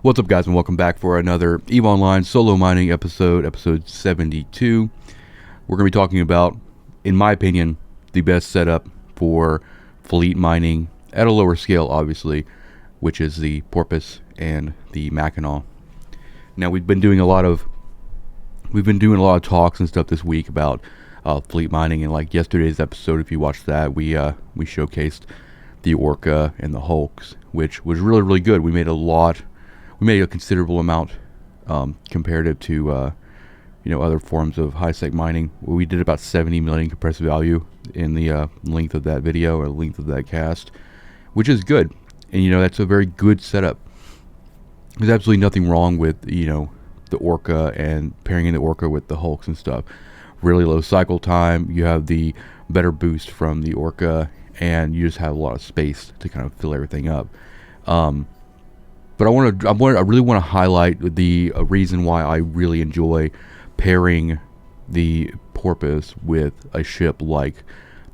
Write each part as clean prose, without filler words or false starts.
What's up, guys, and welcome back for another EVE Online solo mining episode 72. We're going to be talking about, in my opinion, the best setup for fleet mining at a lower scale, obviously, which is the Porpoise and the Mackinaw. Now, we've been doing a lot of talks and stuff this week about fleet mining, and like yesterday's episode, if you watched that, we showcased the Orca and the Hulks, which was really good. We made a considerable amount comparative to other forms of high-sec mining. We did about 70 million compressed value in the length of that video, or length of that cast, which is good. And that's a very good setup. There's absolutely nothing wrong with the Orca and pairing in the Orca with the Hulks and stuff. Really low cycle time. You have the better boost from the Orca, and you just have a lot of space to kind of fill everything up. But I really want to highlight the reason why I really enjoy pairing the Porpoise with a ship like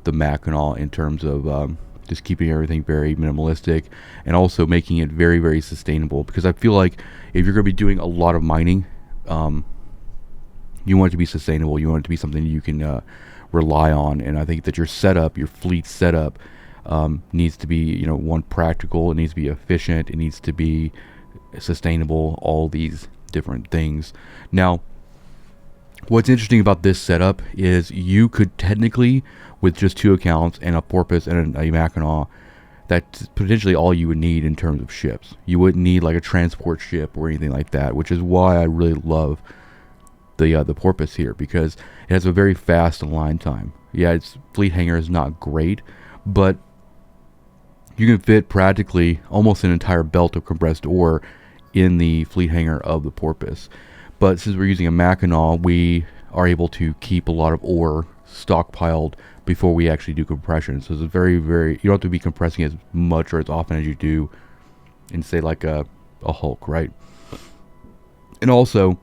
the Mackinaw in terms of just keeping everything very minimalistic and also making it very, very sustainable. Because I feel like if you're going to be doing a lot of mining, you want it to be sustainable. You want it to be something you can rely on. And I think that your fleet setup, needs to be, one, practical. It needs to be efficient. It needs to be sustainable. All these different things. Now, what's interesting about this setup is you could technically, with just two accounts and a Porpoise and a Mackinaw, that's potentially all you would need in terms of ships. You wouldn't need like a transport ship or anything like that, which is why I really love the Porpoise here, because it has a very fast align time. Yeah, its fleet hangar is not great, but you can fit practically almost an entire belt of compressed ore in the fleet hangar of the Porpoise. But since we're using a Mackinaw, we are able to keep a lot of ore stockpiled before we actually do compression. So it's very, very, you don't have to be compressing as much or as often as you do in, say, like a Hulk, right? And also,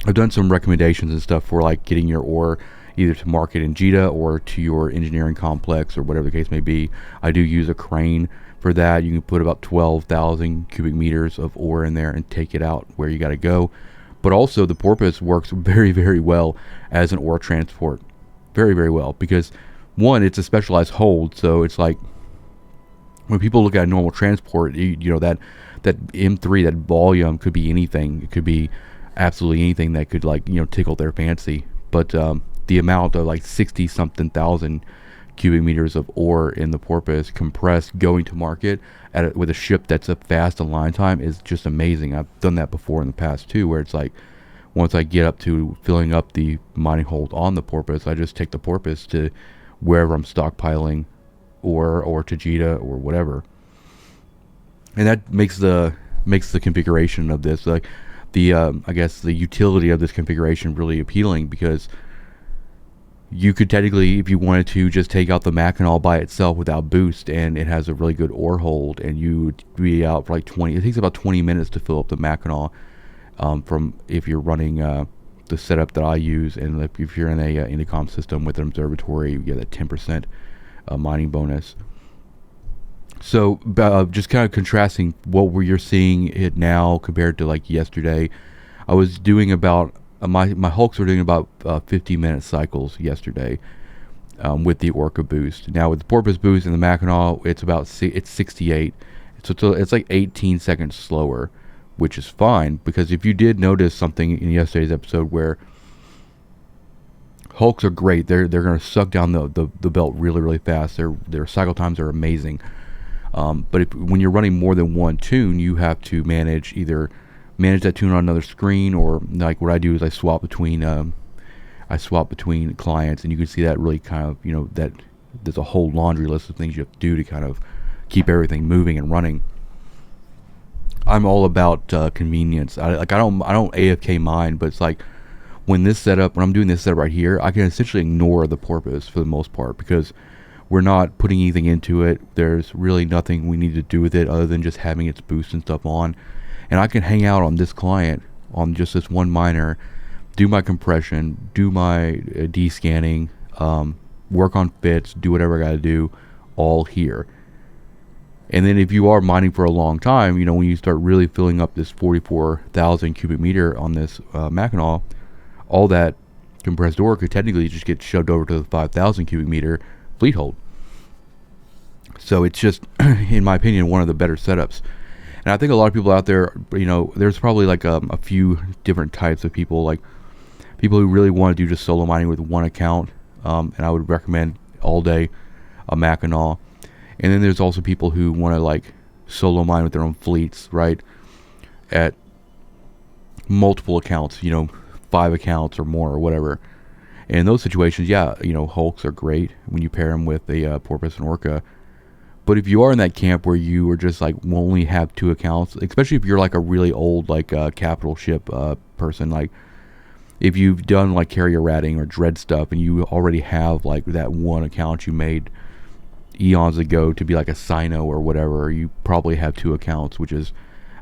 I've done some recommendations and stuff for like getting your ore either to market in JITA or to your engineering complex or whatever the case may be. I do use a crane for that. You can put about 12,000 cubic meters of ore in there and take it out where you got to go. But also the Porpoise works very, very well as an ore transport. Very, very well, because one, it's a specialized hold. So it's like when people look at a normal transport, that M3, that volume could be anything. It could be absolutely anything that could tickle their fancy. But the amount of like 60 something thousand cubic meters of ore in the Porpoise compressed going to market with a ship that's a fast align time is just amazing. I've done that before in the past too, where it's like once I get up to filling up the mining hold on the Porpoise, I just take the Porpoise to wherever I'm stockpiling or to JITA or whatever. And that makes the configuration of this, like I guess the utility of this configuration really appealing, because you could technically, if you wanted to, just take out the Mackinaw by itself without boost, and it has a really good ore hold, and you would be out for like 20. It takes about 20 minutes to fill up the Mackinaw, from if you're running the setup that I use, and if you're in a intercom system with an observatory, you get a 10% mining bonus. So just kind of contrasting what you're seeing it now compared to like yesterday, I was doing about my Hulks were doing about 50-minute cycles yesterday with the Orca boost. Now with the Porpoise boost and the Mackinaw, it's 68. So it's like 18 seconds slower, which is fine, because if you did notice something in yesterday's episode where Hulks are great, they're going to suck down the belt really, really fast. Their cycle times are amazing. But when you're running more than one tune, you have to manage that tune on another screen, or like what I do is I swap between clients, and you can see that really kind of, that there's a whole laundry list of things you have to do to kind of keep everything moving and running. I'm all about convenience. I don't AFK mine, but it's like when I'm doing this setup right here, I can essentially ignore the Porpoise for the most part, because we're not putting anything into it. There's really nothing we need to do with it other than just having its boost and stuff on. And I can hang out on this client, on just this one miner, do my compression, do my D-scanning, work on fits, do whatever I got to do, all here. And then if you are mining for a long time, when you start really filling up this 44,000 cubic meter on this Mackinaw, all that compressed ore could technically just get shoved over to the 5,000 cubic meter fleet hold. So it's just, in my opinion, one of the better setups. And I think a lot of people out there, there's probably like a few different types of people, like people who really want to do just solo mining with one account. And I would recommend all day a Mackinaw. And then there's also people who want to like solo mine with their own fleets, right? At multiple accounts, 5 accounts or more or whatever. And in those situations, yeah, Hulks are great when you pair them with a Porpoise and Orca. But if you are in that camp where you are just like only have 2 accounts, especially if you're like a really old like capital ship person, like if you've done like carrier ratting or dread stuff and you already have like that one account you made eons ago to be like a Sino or whatever, you probably have 2 accounts, which is,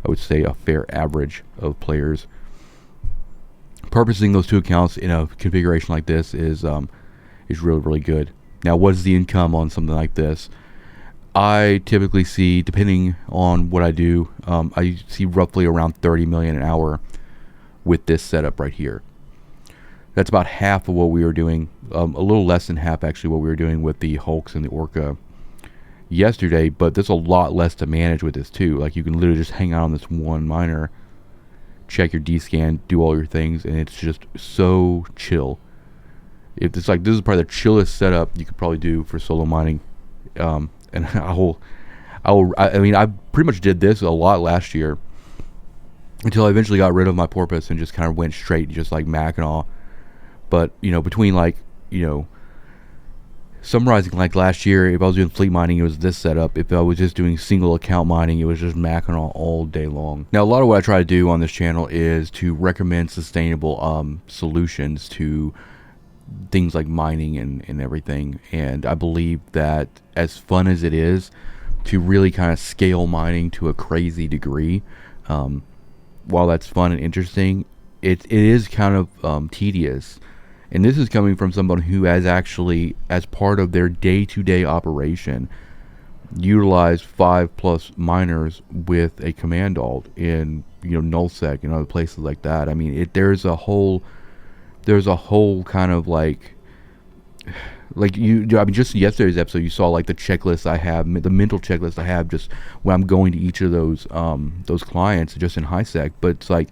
I would say, a fair average of players. Purposing those 2 accounts in a configuration like this is really, really good. Now, what is the income on something like this? I typically see, depending on what I do, I see roughly around 30 million an hour with this setup right here. That's about half of what we were doing, a little less than half actually what we were doing with the Hulks and the Orca yesterday, but there's a lot less to manage with this too. Like you can literally just hang out on this one miner, check your D-scan, do all your things, and it's just so chill. It's like, this is probably the chillest setup you could probably do for solo mining. And I mean, I pretty much did this a lot last year until I eventually got rid of my Porpoise and just kind of went straight just like Mackinaw. But between like summarizing, like last year, if I was doing fleet mining, it was this setup. If I was just doing single account mining, it was just Mackinaw all day long. Now, a lot of what I try to do on this channel is to recommend sustainable solutions to things like mining and everything. And I believe that as fun as it is to really kind of scale mining to a crazy degree, while that's fun and interesting, it is kind of tedious. And this is coming from someone who has actually, as part of their day-to-day operation, utilized 5+ miners with a command alt in nullsec and other places like that. I mean, there's a whole kind of like just yesterday's episode, you saw like the checklist I have, the mental checklist I have just when I'm going to each of those clients just in HiSec. But it's like,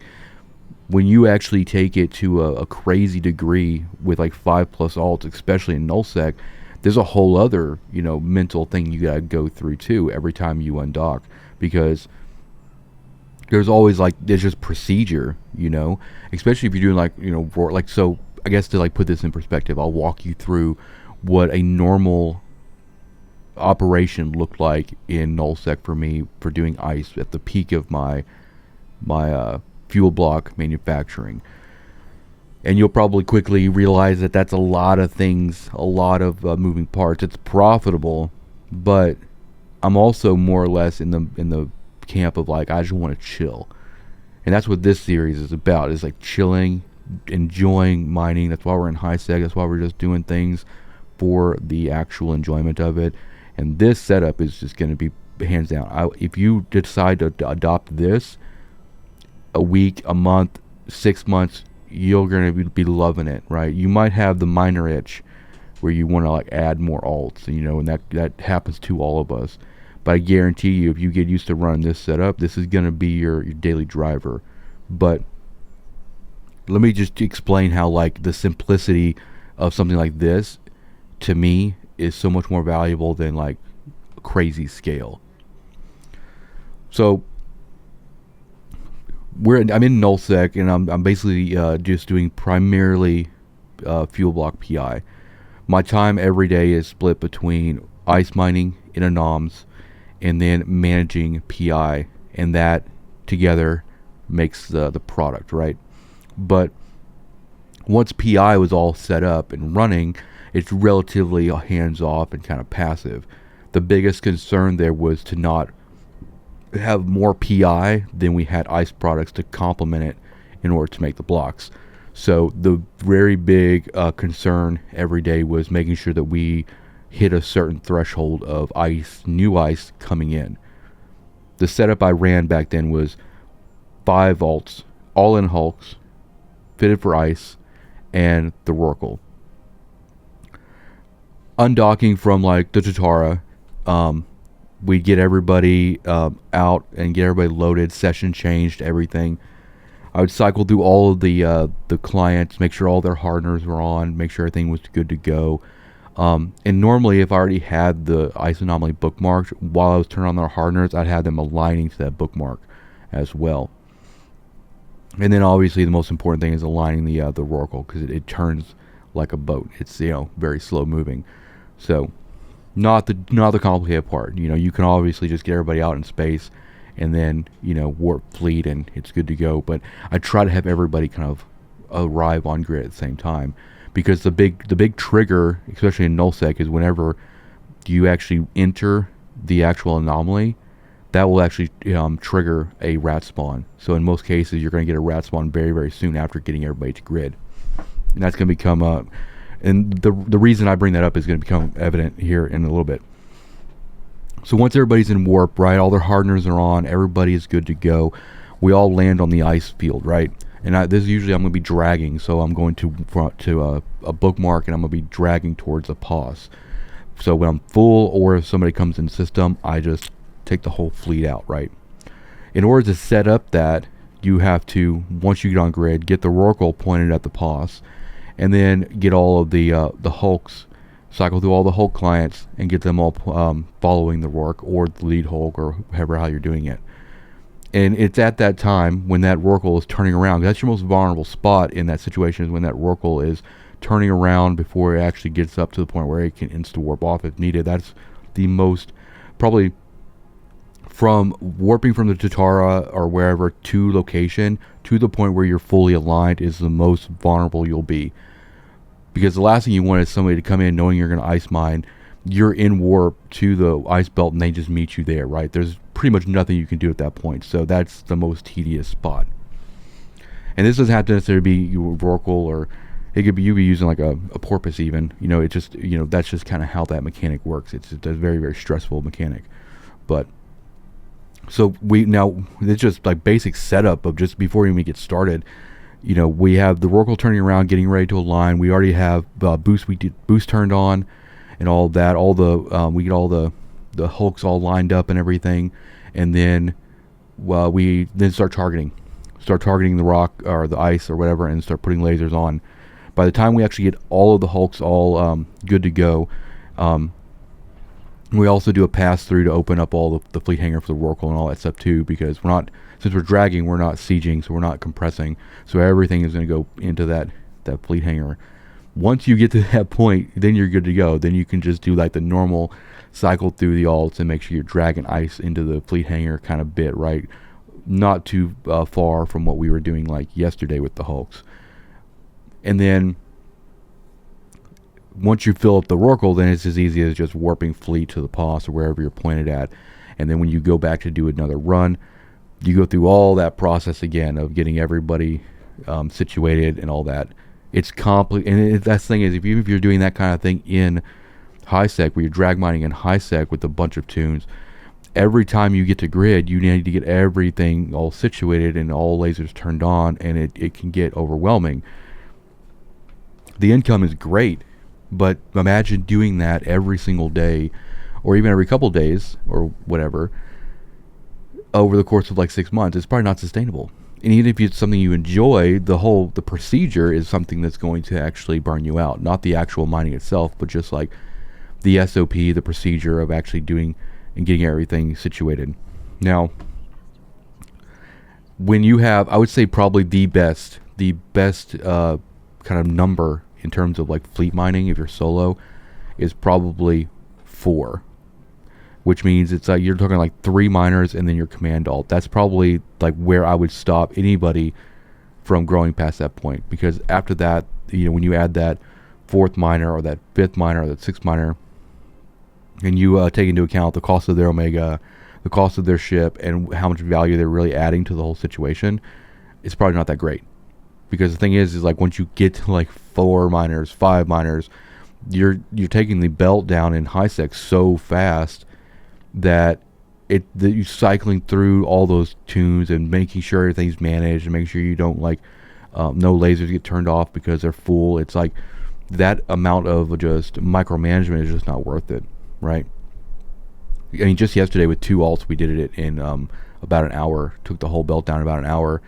when you actually take it to a crazy degree with like 5+ alts, especially in nullsec, there's a whole other mental thing you gotta go through too every time you undock, because there's always like, there's just procedure, especially if you're doing like so I guess to like put this in perspective, I'll walk you through what a normal operation looked like in nullsec for me for doing ice at the peak of my fuel block manufacturing. And you'll probably quickly realize that that's a lot of things, a lot of moving parts. It's profitable, but I'm also more or less in the camp of like, I just want to chill. And that's what this series is about, is like chilling, enjoying mining. That's why we're in HiSec. That's why we're just doing things for the actual enjoyment of it. And this setup is just going to be hands down. If you decide to adopt this, a week, a month, 6 months, you're going to be loving it, right? You might have the miner itch where you want to like add more alts, and that happens to all of us. But I guarantee you, if you get used to running this setup, this is going to be your daily driver. But let me just explain how like the simplicity of something like this to me is so much more valuable than like crazy scale. So I'm in nullsec, and I'm basically just doing primarily fuel block PI. My time every day is split between ice mining in anoms and then managing PI, and that together makes the product, right? But once PI was all set up and running, it's relatively hands-off and kind of passive. The biggest concern there was to not have more PI than we had ice products to complement it in order to make the blocks. So the very big concern every day was making sure that we hit a certain threshold of ice, new ice coming in. the setup I ran back then was 5 alts, all in hulks, fitted for ice, and the Rorqual. Undocking from like the Tatara, we'd get everybody out and get everybody loaded, session changed, everything. I would cycle through all of the clients, make sure all their hardeners were on, make sure everything was good to go. And normally, if I already had the ice anomaly bookmarked, while I was turning on their hardeners, I'd have them aligning to that bookmark as well. And then obviously the most important thing is aligning the Rorqual, because it turns like a boat. It's very slow moving. So not the complicated part. You can obviously just get everybody out in space and then warp fleet and it's good to go. But I try to have everybody kind of arrive on grid at the same time, because the big trigger, especially in nullsec, is whenever you actually enter the actual anomaly, that will actually trigger a rat spawn. So in most cases, you're going to get a rat spawn very, very soon after getting everybody to grid, and that's going to become and the reason I bring that up is going to become evident here in a little bit. So once everybody's in warp, right, all their hardeners are on, everybody is good to go, we all land on the ice field, right? And this is usually I'm going to be dragging, so I'm going to a bookmark, and I'm going to be dragging towards a pause. So when I'm full, or if somebody comes in the system, I just take the whole fleet out, right? In order to set up that, you have to, once you get on grid, get the Rorqual pointed at the pause, and then get all of the hulks, cycle through all the hulk clients, and get them all following the Rork or the lead hulk, or however how you're doing it. And it's at that time when that Rorqual is turning around. That's your most vulnerable spot in that situation, is when that Rorqual is turning around before it actually gets up to the point where it can insta-warp off if needed. That's the most, probably, from warping from the Tatara or wherever to location to the point where you're fully aligned, is the most vulnerable you'll be. Because the last thing you want is somebody to come in knowing you're going to ice mine, you're in warp to the ice belt, and they just meet you there, right? There's pretty much nothing you can do at that point. So that's the most tedious spot. And this doesn't have to necessarily be your Rorqual, or it could be you be using like a Porpoise even. It just, that's just kind of how that mechanic works. It's a very, very stressful mechanic. But so it's just like basic setup of just before you even get started. We have the Rorqual turning around, getting ready to align. We already have boost turned on, and all that. All the we get all the hulks all lined up and everything, and then we then start targeting the rock or the ice or whatever, and start putting lasers on. By the time we actually get all of the hulks all good to go, we also do a pass through to open up all the fleet hangar for the Rorqual and all that stuff too, because since we're dragging, we're not sieging, so we're not compressing, so everything is going to go into that fleet hangar. Once you get to that point, then you're good to go. Then you can just do like the normal cycle through the alts and make sure you're dragging ice into the fleet hangar kind of bit, right? Not too far from what we were doing like yesterday with the hulks. And then once you fill up the Rorqual, then it's as easy as just warping fleet to the pause or wherever you're pointed at. And then when you go back to do another run, you go through all that process again of getting everybody situated and all that. It's complicated, and that's the thing is, if you're doing that kind of thing in high sec, where you're drag mining in high sec with a bunch of tunes, every time you get to grid, you need to get everything all situated and all lasers turned on, and it can get overwhelming. The income is great, but imagine doing that every single day, or even every couple days, or whatever, over the course of like 6 months. It's probably not sustainable. And even if it's something you enjoy, the procedure is something that's going to actually burn you out. Not the actual mining itself, but just like the SOP, the procedure of actually doing and getting everything situated. Now, when you have, I would say probably the best kind of number in terms of like fleet mining, if you're solo, is probably 4. Which means it's like you're talking like 3 miners and then your command alt. That's probably like where I would stop anybody from growing past that point, because after that, when you add that 4th miner or that 5th miner or that 6th miner, and you take into account the cost of their omega, the cost of their ship, and how much value they're really adding to the whole situation, it's probably not that great. Because the thing is like once you get to like 4 miners, 5 miners, you're taking the belt down in high sec so fast that you cycling through all those tunes and making sure everything's managed and making sure you don't like no lasers get turned off because they're full. It's like that amount of just micromanagement is just not worth it, right? I mean, just yesterday with 2 alts, we did it in about an hour. Took the whole belt down in about an hour.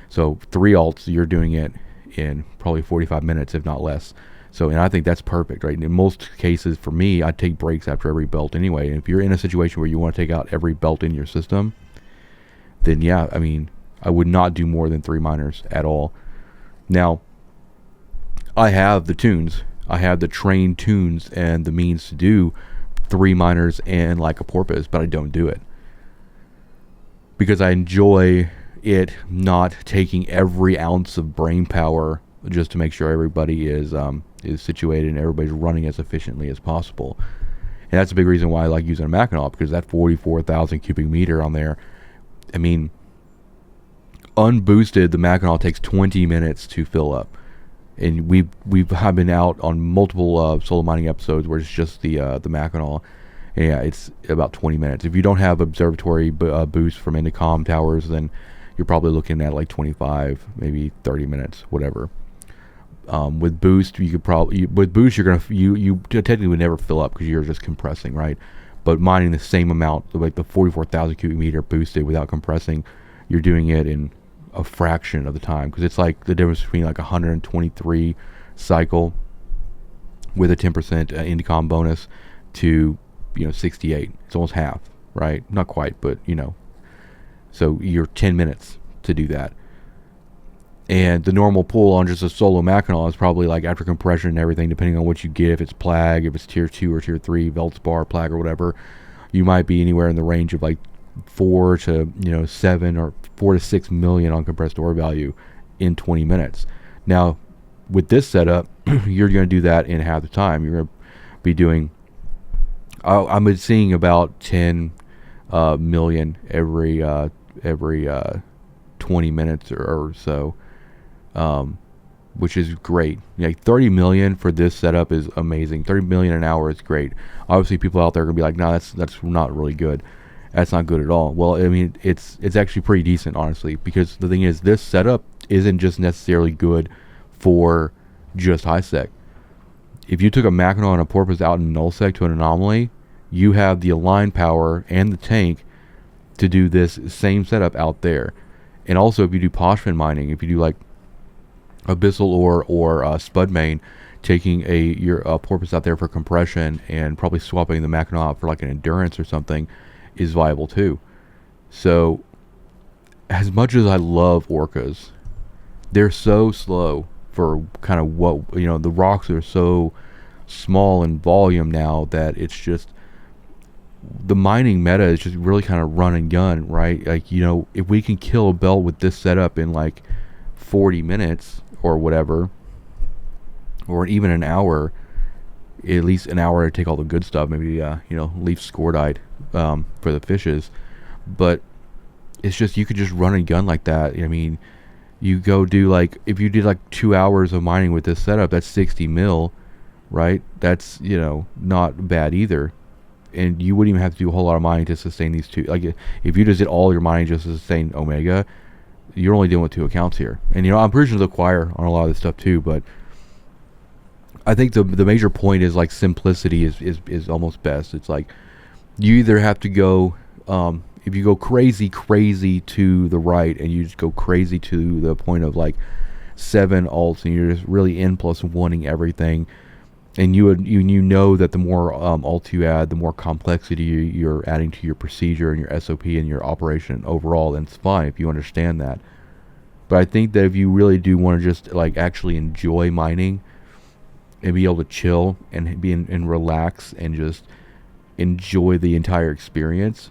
So 3 alts, you're doing it in probably 45 minutes, if not less. So, and I think that's perfect, right? And in most cases, for me, I take breaks after every belt anyway. And if you're in a situation where you want to take out every belt in your system, then yeah, I mean, I would not do more than 3 minors at all. Now, I have the tunes. I have the trained tunes and the means to do 3 minors and like a porpoise, but I don't do it because I enjoy it not taking every ounce of brain power just to make sure everybody is situated and everybody's running as efficiently as possible. And that's a big reason why I like using a Mackinaw, because that 44,000 cubic meter on there, I mean, unboosted, the Mackinaw takes 20 minutes to fill up. And we've been out on multiple solo mining episodes where it's just the Mackinaw. Yeah, it's about 20 minutes. If you don't have observatory boost from Intercom towers, then you're probably looking at like 25, maybe 30 minutes, whatever. With boost, you could probably you technically would never fill up because you're just compressing, right? But mining the same amount, like the 44,000 cubic meter boosted without compressing, you're doing it in a fraction of the time, because it's like the difference between like 123 cycle with a 10% Indicom bonus to 68. It's almost half, right? Not quite, but so you're 10 minutes to do that. And the normal pull on just a solo Mackinaw is probably like after compression and everything, depending on what you get, if it's plag, if it's tier 2 or tier 3 Veldspar plag or whatever, you might be anywhere in the range of like 4 to 7 or 4 to 6 million on compressed ore value in 20 minutes. Now, with this setup, you're going to do that in half the time. You're going to be doing, I'm seeing about 10 million every 20 minutes or so, which is great. Like 30 million for this setup is amazing. 30 million an hour is great. Obviously, people out there are going to be like, no, that's not really good. That's not good at all. Well, I mean, it's actually pretty decent, honestly, because the thing is, this setup isn't just necessarily good for just high sec. If you took a Mackinaw and a Porpoise out in null sec to an anomaly, you have the align power and the tank to do this same setup out there. And also, if you do Poshman mining, if you do like abyssal ore or spud main, taking your Porpoise out there for compression and probably swapping the Mackinaw out for like an endurance or something is viable too. So as much as I love orcas, they're so slow for kind of what, the rocks are so small in volume now that it's just, the mining meta is just really kind of run and gun, right? Like, if we can kill a belt with this setup in like 40 minutes or whatever, or even an hour, at least an hour to take all the good stuff, maybe leave scordite for the fishes, but it's just, you could just run and gun like that. I mean, you go do like, if you did like 2 hours of mining with this setup, that's 60 mil, right? That's not bad either, and you wouldn't even have to do a whole lot of mining to sustain these two. Like, if you just did all your mining just to sustain Omega, you're only dealing with 2 accounts here. And I'm pretty sure they'll acquire on a lot of this stuff too, but I think the major point is like simplicity is almost best. It's like, you either have to go, if you go crazy to the right and you just go crazy to the point of like 7 alts and you're just really N+1ing everything, and you know that the more alts you add, the more complexity you're adding to your procedure and your SOP and your operation overall, then it's fine if you understand that. But I think that if you really do want to just like actually enjoy mining and be able to chill and be and relax and just enjoy the entire experience,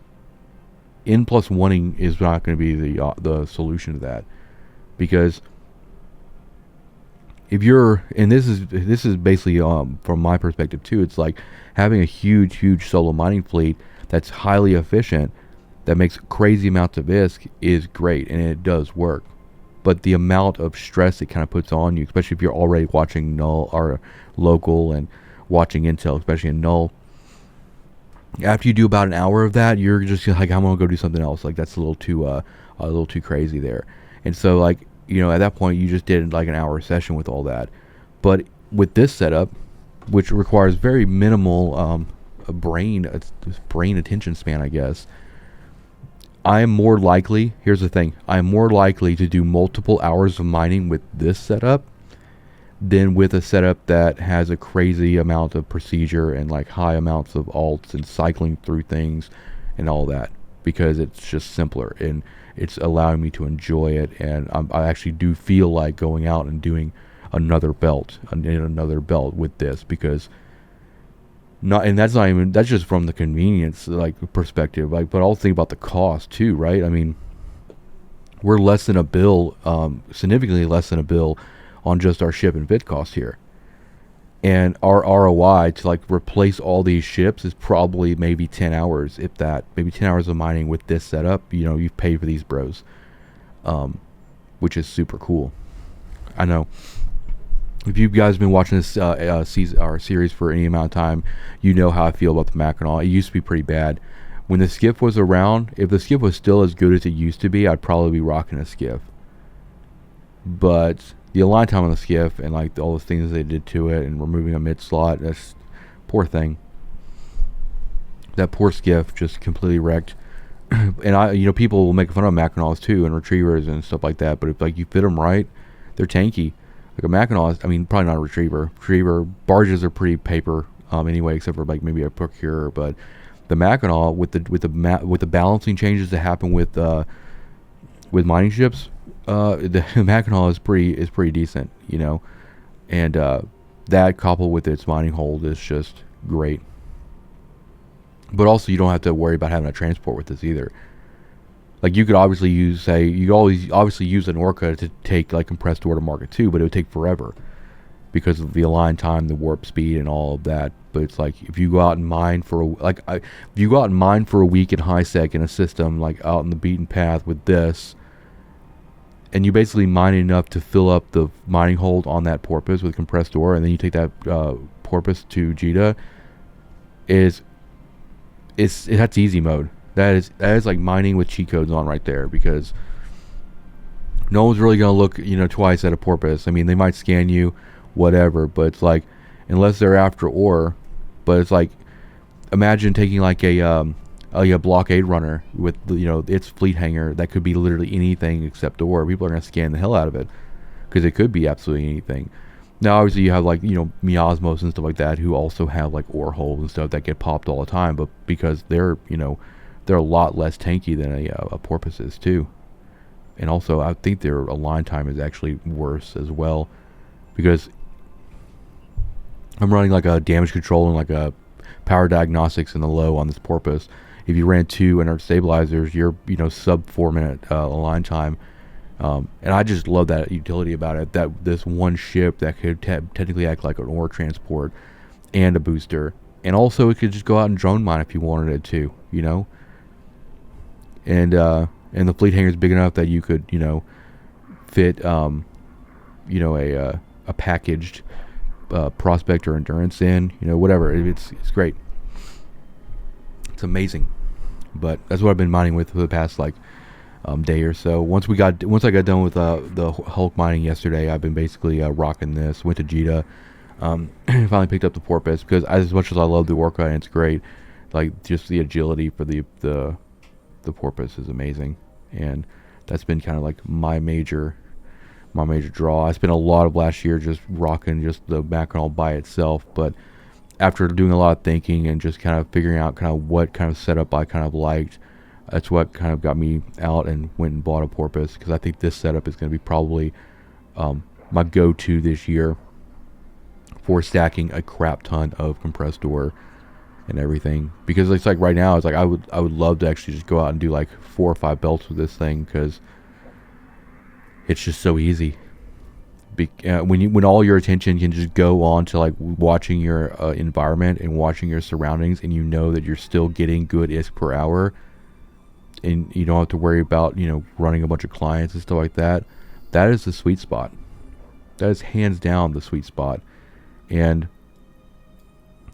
N+1ing is not going to be the solution to that. Because if you're, and this is basically from my perspective too, it's like having a huge solo mining fleet that's highly efficient, that makes crazy amounts of ISK, is great, and it does work. But the amount of stress it kind of puts on you, especially if you're already watching null or local and watching intel, especially in null, After you do about an hour of that, you're just like, I'm gonna go do something else. Like that's a little too crazy there. And so like, at that point you just did like an hour session with all that. But with this setup, which requires very minimal brain attention span, I guess, I am more likely. Here's the thing: I am more likely to do multiple hours of mining with this setup than with a setup that has a crazy amount of procedure and like high amounts of alts and cycling through things and all that, because it's just simpler and it's allowing me to enjoy it. And I actually do feel like going out and doing another belt and another belt with this, because not, and that's not even, that's just from the convenience like perspective, like, but I'll think about the cost too, right? I mean, we're less than a bill, significantly less than a bill on just our ship and fit costs here. And our ROI to like replace all these ships is probably maybe 10 hours, if that, maybe 10 hours of mining with this setup. You've paid for these bros, which is super cool. I know if you guys have been watching this season or series for any amount of time, you know how I feel about the Mackinaw. It used to be pretty bad. When the skiff was around, if the skiff was still as good as it used to be, I'd probably be rocking a skiff. But the align time on the skiff and like all the things they did to it and removing a mid slot, that's poor thing. That poor skiff just completely wrecked. And people will make fun of Mackinaws too and retrievers and stuff like that. But if like you fit them right, they're tanky. Like a Mackinaw, I mean, probably not a retriever. Retriever barges are pretty paper anyway, except for like maybe a procurer. But the Mackinaw with the balancing changes that happen with mining ships, the Mackinaw is pretty decent, and that coupled with its mining hold is just great. But also you don't have to worry about having a transport with this either. Like you could obviously use an Orca to take like compressed ore to market too, but it would take forever because of the align time, the warp speed, and all of that. But it's like if you go out and mine for a week in high sec in a system like out in the beaten path with this, and you basically mine enough to fill up the mining hold on that Porpoise with compressed ore, and then you take that Porpoise to Jita, that's easy mode. That is like mining with cheat codes on right there, because no one's really gonna look twice at a Porpoise. I mean, they might scan you, whatever, but it's like, unless they're after ore. But it's like, imagine taking like a blockade runner with its fleet hanger that could be literally anything except ore. People are gonna scan the hell out of it because it could be absolutely anything. Now obviously you have like miasmos and stuff like that who also have like ore holes and stuff that get popped all the time, but because they're a lot less tanky than a Porpoise is too. And also I think their align time is actually worse as well, because I'm running like a damage control and like a power diagnostics in the low on this Porpoise. If you ran 2 inert stabilizers, you're sub 4 minute align time, and I just love that utility about it. That this one ship that could technically act like an ore transport and a booster, and also it could just go out and drone mine if you wanted it to, and the fleet hangar is big enough that you could fit a packaged prospect or endurance in, whatever. It's great. It's amazing. But that's what I've been mining with for the past like day or so. Once I got done with the Hulk mining yesterday, I've been basically rocking this. Went to Jita, finally picked up the Porpoise, because as much as I love the Orca and it's great, like just the agility for the Porpoise is amazing, and that's been kind of like my major draw. I spent a lot of last year just rocking just the Mackinaw by itself, but after doing a lot of thinking and just kind of figuring out kind of what kind of setup I kind of liked, that's what kind of got me out and went and bought a Porpoise, because I think this setup is going to be probably my go-to this year for stacking a crap ton of compressed ore and everything. Because it's like right now, it's like I would love to actually just go out and do like 4 or 5 belts with this thing, because it's just so easy. When all your attention can just go on to like watching your environment and watching your surroundings, and that you're still getting good ISK per hour, and you don't have to worry about running a bunch of clients and stuff like that. That is the sweet spot. That is hands down the sweet spot. And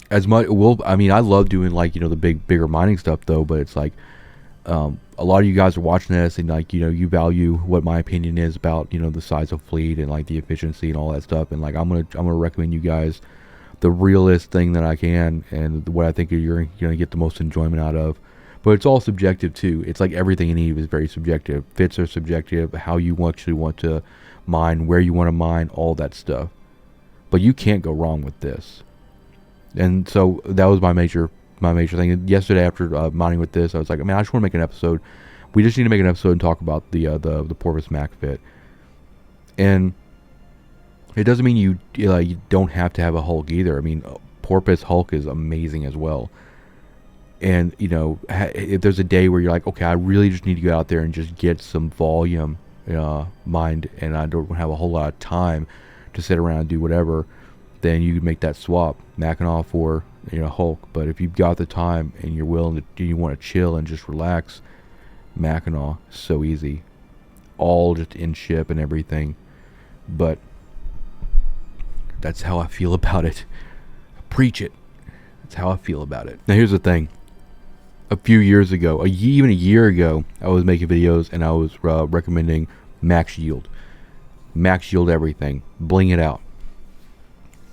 as much, well, I mean, I love doing like, the bigger mining stuff though, but it's like, a lot of you guys are watching this and like, you value what my opinion is about, the size of fleet and like the efficiency and all that stuff. And like, I'm gonna recommend you guys the realest thing that I can and what I think you're going to get the most enjoyment out of. But it's all subjective too. It's like everything in Eve is very subjective. Fits are subjective. How you actually want to mine, where you want to mine, all that stuff. But you can't go wrong with this. And so that was my major thing. And yesterday after mining with this, I was like, man, I just want to make an episode. We just need to make an episode and talk about the Porpoise Mac fit. And it doesn't mean you don't have to have a Hulk either. I mean, Porpoise Hulk is amazing as well. And if there's a day where you're like, okay, I really just need to go out there and just get some volume mined, and I don't have a whole lot of time to sit around and do whatever, then you can make that swap, Mackinaw for Hulk. But if you've got the time and you're willing to, you want to chill and just relax, Mackinaw, so easy, all just in ship and everything. But that's how I feel about it. Preach it. That's how I feel about it. Now here's the thing. A few years ago, even a year ago, I was making videos and I was recommending max yield. Max yield everything. Bling it out.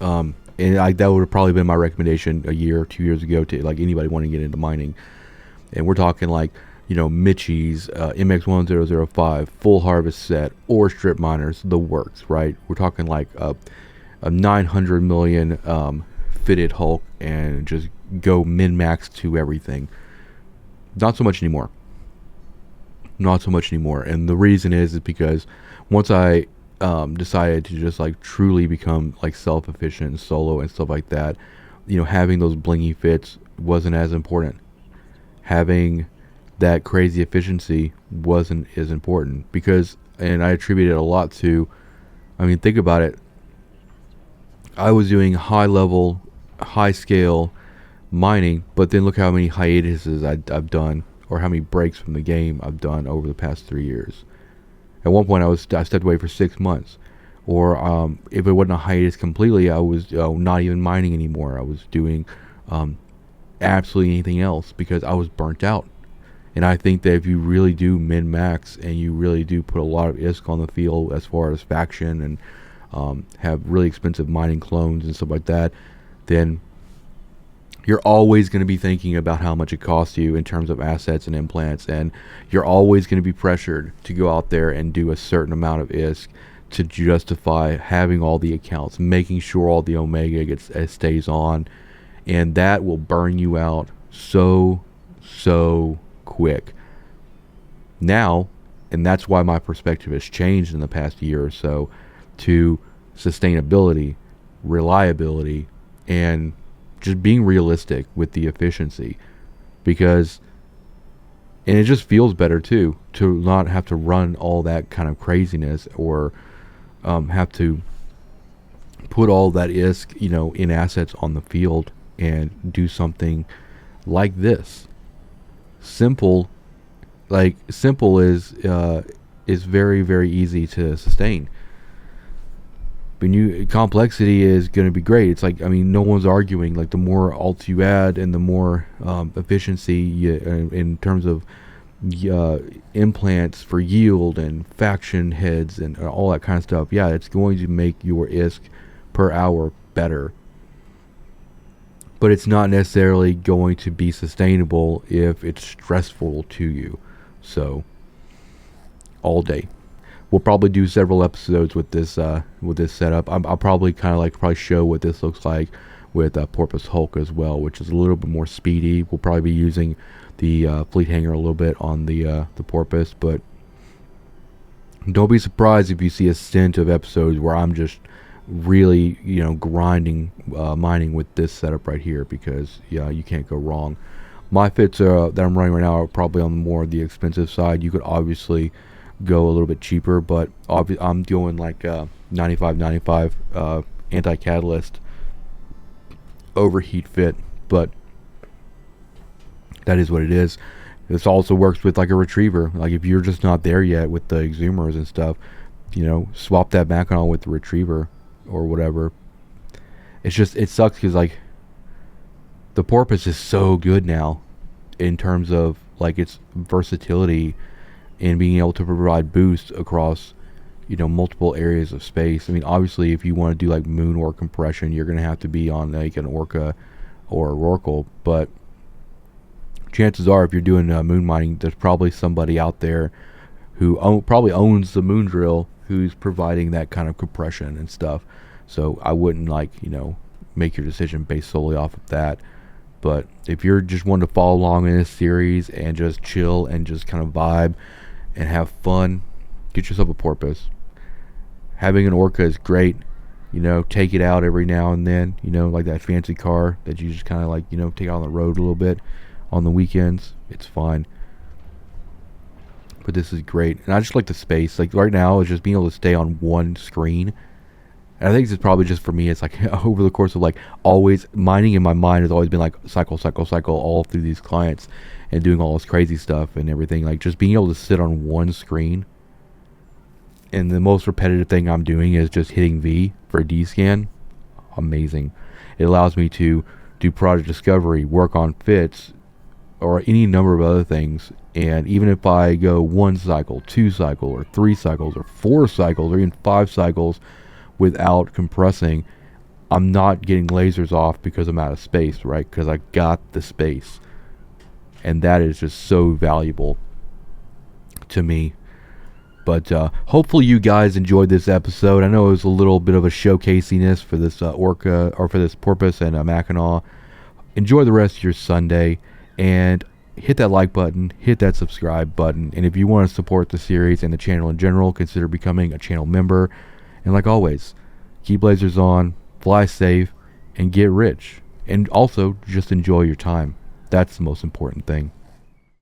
And that would have probably been my recommendation a year or 2 years ago to like anybody wanting to get into mining. And we're talking like, Mitchie's, MX1005, full harvest set, or strip miners, the works, right? We're talking like a 900 million fitted Hulk and just go min-max to everything. Not so much anymore. And the reason is because once I decided to just like truly become like self-efficient and solo and stuff like that, having those blingy fits wasn't as important. Having that crazy efficiency wasn't as important because, and I attribute it a lot to, I mean, think about it. I was doing high level, high scale mining, but then look how many hiatuses I've done, or how many breaks from the game I've done over the past 3 years. At one point, I stepped away for 6 months, or if it wasn't a hiatus completely, I was not even mining anymore. I was doing absolutely anything else because I was burnt out. And I think that if you really do min-max and you really do put a lot of ISK on the field as far as faction and have really expensive mining clones and stuff like that, then you're always going to be thinking about how much it costs you in terms of assets and implants, and you're always going to be pressured to go out there and do a certain amount of ISK to justify having all the accounts, making sure all the Omega stays on, and that will burn you out so quick. Now, and that's why my perspective has changed in the past year or so to sustainability, reliability, and just being realistic with the efficiency, because, and it just feels better too to not have to run all that kind of craziness or have to put all that ISK in assets on the field and do something like this. Simple is very, very easy to sustain. Complexity is going to be great. It's like, I mean, no one's arguing. Like, the more alts you add and the more efficiency in terms of implants for yield and faction heads and all that kind of stuff, yeah, it's going to make your ISK per hour better. But it's not necessarily going to be sustainable if it's stressful to you. So, all day. We'll probably do several episodes with this setup. I'll probably probably show what this looks like with Porpoise Hulk as well, which is a little bit more speedy. We'll probably be using the fleet hanger a little bit on the Porpoise, but don't be surprised if you see a stint of episodes where I'm just really grinding mining with this setup right here, because you can't go wrong. My fits that I'm running right now are probably on more the expensive side. You could obviously go a little bit cheaper, but I'm doing like 95 anti-catalyst overheat fit, but that is what it is. This also works with like a retriever. Like, if you're just not there yet with the exhumers and stuff, swap that Mackinaw with the retriever or whatever. It's just, it sucks because like The Porpoise is so good now in terms of like its versatility and being able to provide boost across multiple areas of space. I mean, obviously, if you want to do like moon or compression, you're going to have to be on like an Orca or a Rorqual. But chances are, if you're doing moon mining, there's probably somebody out there who probably owns the moon drill who's providing that kind of compression and stuff. So I wouldn't make your decision based solely off of that. But if you're just wanting to follow along in this series and just chill and just kind of vibe and have fun, get yourself a Porpoise. Having an Orca is great. Take it out every now and then, like that fancy car that you just kind of like, take out on the road a little bit on the weekends. It's fine. But this is great. And I just like the space. Like right now, it's just being able to stay on one screen. And I think it's probably just for me, it's like over the course of like always mining in my mind has always been like cycle all through these clients and doing all this crazy stuff and everything. Like just being able to sit on one screen. And the most repetitive thing I'm doing is just hitting V for a D scan. Amazing. It allows me to do project discovery, work on fits, or any number of other things. And even if I go 1 cycle, 2 cycle, or 3 cycles, or 4 cycles, or even 5 cycles without compressing, I'm not getting lasers off because I'm out of space, right? Because I got the space. And that is just so valuable to me. But hopefully you guys enjoyed this episode. I know it was a little bit of a showcasiness for this Orca, or for this Porpoise and Mackinaw. Enjoy the rest of your Sunday, and hit that like button, hit that subscribe button. And if you want to support the series and the channel in general, consider becoming a channel member. And like always, keep lasers on, fly safe, and get rich. And also, just enjoy your time. That's the most important thing.